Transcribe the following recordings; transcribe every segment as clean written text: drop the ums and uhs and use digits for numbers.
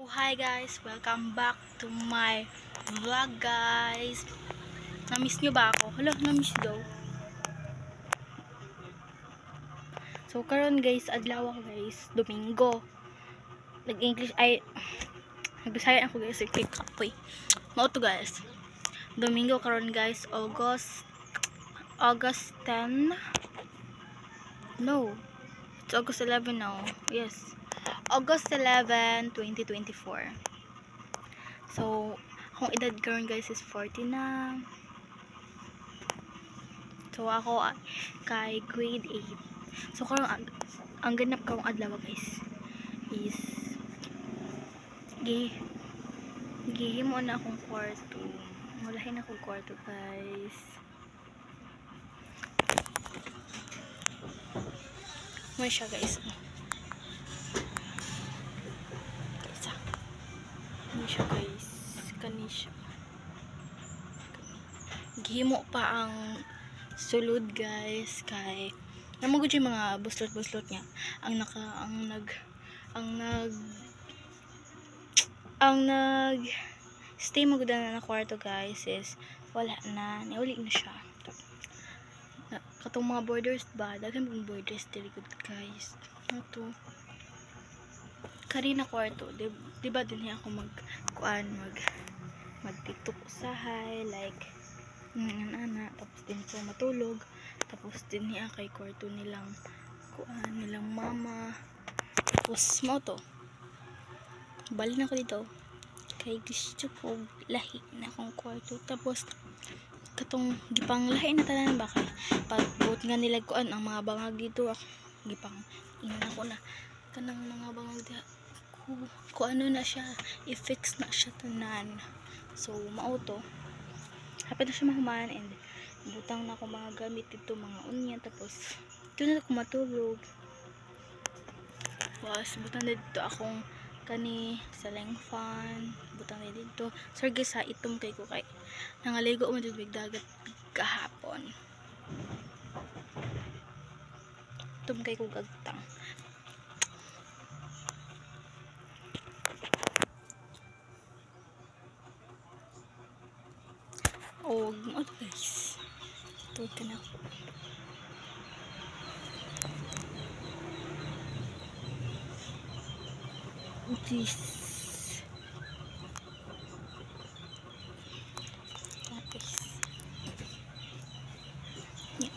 Hi guys, welcome back to my vlog guys. Na-miss nyo ba ako? Hala, na-miss daw. So karon guys, adlaw ako guys, Domingo. Nag-English ay nagbisayan ako guys, click kapoy. Mao to guys. Domingo karon guys, August 10. No. It's August 11 now. Yes. August 11, 2024. So, akong edad karon guys is 40 na. So, ako kay grade 8. So, karon ang ganap karong adlaw guys is gihimo na akong kwarto. Mulahin akong kwarto guys. May siya guys. Kani siya guys. Kani siya. Gihimo pa ang sulod guys kay namagod yung mga buslot-buslot niya. Ang stay magud na kwarto guys is wala na, niuli na siya. Katong mga borders ba, daghan mga borders dili good guys. Ato kari na kwarto, di ba din ako magtitok usahay like ana tapos din ko matulog, tapos din niya kay kwarto nilang mama. Tapos mo to balik na ko dito kay gusto ko lahi na akong kwarto. Tapos katong gipang lahi na tanan ba kay pagbuot nga nila kuan ang mga bangag dito, gipang ina ko na kanang mga bangag diha ko ano na siya, i-fix na siya tanan. So mao to, hapit na siya mahuman and butang na ako mga gamit dito, mga unya. Tapos dito na ako matulog. Was butang na dito akong kani ceiling fan, butang na dito. Sorry guys ha, itom kay ko kay nangaligo mo dito dagat kahapon. Itom kay ko gagtang. Oh, guys. Tuto na ako. This. Tapos.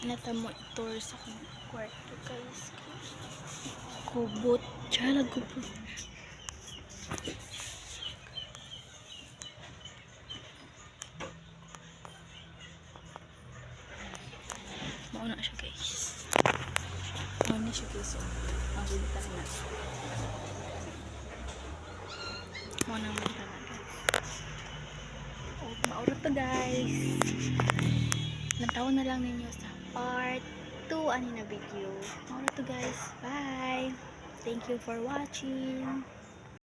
Natamo tour sa akong kwarto guys. Kubot. Tsala kubot. Mauna siya guys. Mauna siya guys. Ang bintang na. Mauna ang bintang na guys. Oh, maura to guys. Nantawa na lang ninyo sa part 2 ani na video. Maura to guys. Bye. Thank you for watching.